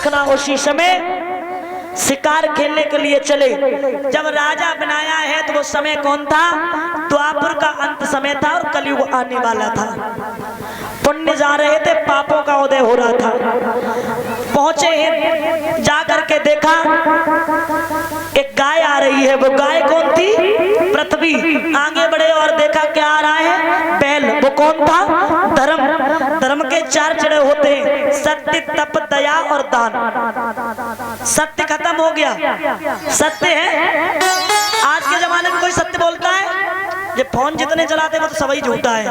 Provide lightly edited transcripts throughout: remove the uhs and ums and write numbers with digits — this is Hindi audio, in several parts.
रखना। उसी समय शिकार खेलने के लिए चले। जब राजा बनाया है तो वो समय कौन था? द्वापर का अंत समय था और कलयुग आने वाला था। पुण्य जा रहे थे, पापों का उदय हो रहा था। पहुंचे हैं, जाकर के देखा एक गाय आ रही है। वो गाय कौन थी? पृथ्वी। आगे बढ़े और देखा क्या आ रहा है? बैल। वो कौन था? धर्म। धर्म के 4 चढ़े होते हैं, सत्य, तप, दया और दान। सत्य खत्म हो गया। सत्य है, आज के जमाने में कोई सत्य बोलता है? ये फोन जितने चलाते वो तो सभी झूठा है।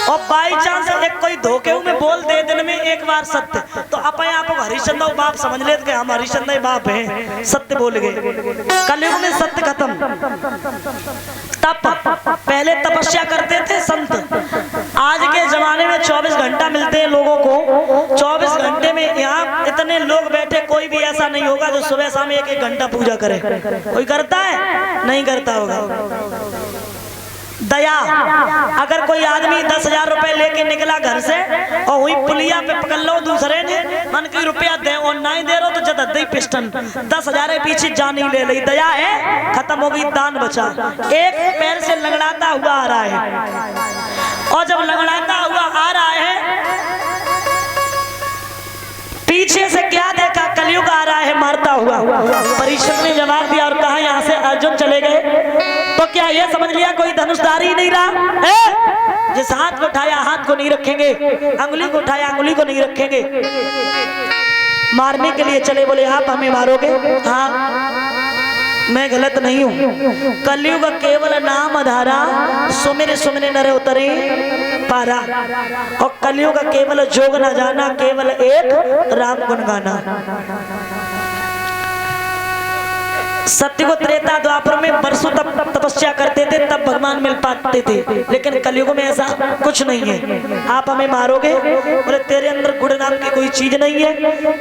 और बाई चांस एक कोई धोखे में बोल दे दिन में एक बार सत्य, तो अपने आप को हरिश्चंद्र बाप समझ लेते कि हम हरिश्चंद्र बाप हैं, सत्य बोल गए। कलयुग में सत्य खत्म। तप, पहले तपस्या करते थे संत। आज के जमाने में 24 घंटा मिलते हैं लोगों को। 24 घंटे में यहाँ इतने लोग बैठे, कोई भी ऐसा नहीं होगा जो सुबह शाम 1-1 घंटा पूजा करे। कोई करता है? नहीं करता होगा। दया, अगर कोई आदमी 10,000 रुपए लेके निकला घर से और हुई पुलिया पे पकड़ लो दूसरे ने, मन की रुपया दे और नहीं दे रहा तो जद दे पिस्टन 10,000 के पीछे जान ही ले ली। दया है, खत्म हो गई। दान बचा। एक पैर से लंगड़ाता हुआ आ रहा है, और जब लंगड़ाता हुआ आ रहा है पीछे से क्या देखा? कलयुग आ रहा है मारता हुआ। परीक्षक ने जवाब दिया और कहा यहाँ से अर्जुन चले गए। तो क्या ये समझ लिया कोई धनुषधारी नहीं रहा? जिस हाथ को उठाया हाथ को नहीं रखेंगे, अंगुली को उठाया अंगुली को नहीं रखेंगे। मारने के लिए चले, बोले आप हमें मारोगे? हाँ, मैं गलत नहीं हूँ। कलयुग केवल नाम आधारा, सुमिर सुमिर नर उतरे पारा। और कलयुग केवल जोग न जाना, केवल एक राम गुण गाना। सत्य को त्रेता द्वापर में वर्षों तक तपस्या करते थे, तब भगवान मिल पाते थे। लेकिन कलयुग में ऐसा कुछ नहीं है। आप हमें मारोगे? बोले तेरे अंदर गुड़ नाम की कोई चीज नहीं है।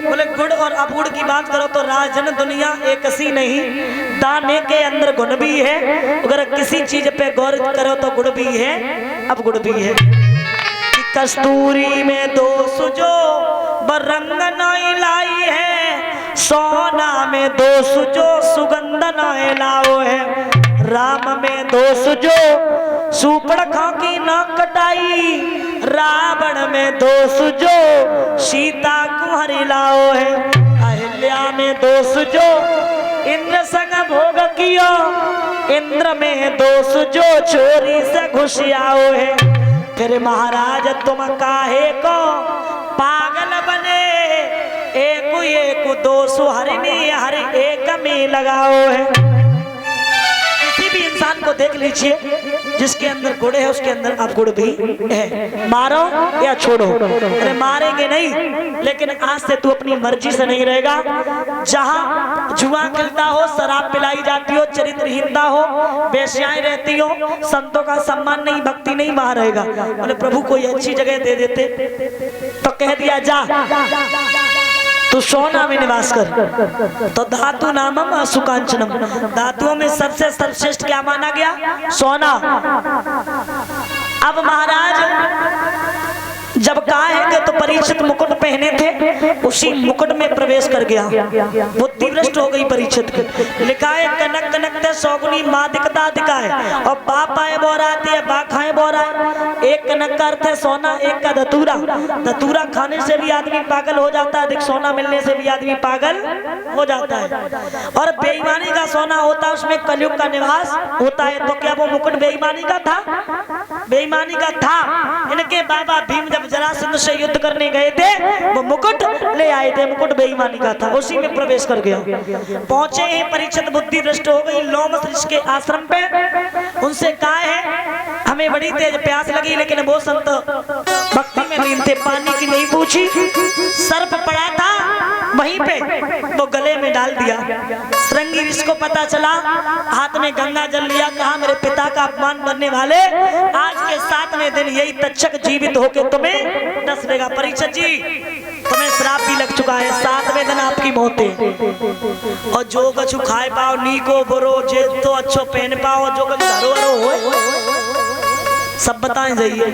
बोले गुड़ और अबुड़ की बात करो तो राजन दुनिया एक सी नहीं, दाने के अंदर गुण भी है। अगर किसी चीज पे गौर करो तो गुड़ भी है, अब गुड़ भी है। कस्तूरी में दोष जो बरंग नहीं लाई है, सोना में दोष जो सुगंध न लाओ है। राम में दोष जो सूपड़खा की न कटाई, रावण में दोष जो सीता को हरि लाओ है। अहिल्या में दोष जो इंद्र संग भोग किया, इंद्र में दोष जो चोरी से घुस आओ है। फिर महाराज तुम काहे को पागल बने, एक दोष हरिनी हर एक में लगाओ है। किसी भी इंसान को देख लीजिए, जिसके अंदर गुड़ है उसके अंदर अब गुड़ भी है। मारो या छोड़ो। अरे मारेंगे नहीं, लेकिन आज से तू अपनी मर्जी से नहीं रहेगा। जहां जुआ खेलता हो, शराब पिलाई जाती हो, चरित्रहीनता हो, वेश्याएं रहती हो, संतों का सम्मान नहीं, भक्ति नहीं, वहां रहेगा। बोले प्रभु कोई अच्छी जगह दे देते, तो कह दिया जा तू सोना में निवास कर। तो धातु नामम सुकांचनम, धातुओं में सबसे सर्वश्रेष्ठ क्या माना गया? सोना। अब महाराज जब कहा है तो परीक्षित मुकुट पहने थे, उसी मुकुट में प्रवेश कर गया। बुद्धि भ्रष्ट हो गई परीक्षित की। लिखा है कनक कनक ते सौगुनी मादिकता दिखाए, और बाप आए बोराते है बा खाए बोरा। एक कनक का अर्थ है सोना, एक का धतूरा। धतूरा खाने से भी आदमी पागल हो जाता है, अधिक सोना मिलने से भी आदमी पागल हो जाता है। और बेईमानी का सोना होता है, उसमें कलयुग का निवास होता है। तो क्या वो मुकुट बेईमानी का था? बेईमानी का था। इनके बाबा भीम जब जरासंध से युद्ध करने गए थे, वो मुकुट ले आए थे, मुकुट बेईमानी का था, उसी में प्रवेश कर गया। पहुंचे हैं परीक्षित, बुद्धि भ्रष्ट हो गई। लोमस ऋषि के आश्रम पे उनसे कहा है हमें बड़ी तेज प्यास लगी, लेकिन वो संत भक्ति में लीन थे, पानी की नहीं पूछी। सर्प पड़ा था वहीं पे, वो गले में डाल दिया। श्रृंगी ऋषि को पता चला, हाथ में गंगा जल लिया, कहा मेरे पिता का अपमान करने वाले, आज के 7वें दिन यही तक्षक जीवित होकर तुम्हें डस देगा। परीक्षित जी तुम्हें श्राप भी लग चुका है, 7वें दिन आपकी मौत है। और जो कछु खाए पाओ नीको बुरो, जे तो अच्छो पहन पाओ, जो कछु धरो हो सब बताएं जाइए।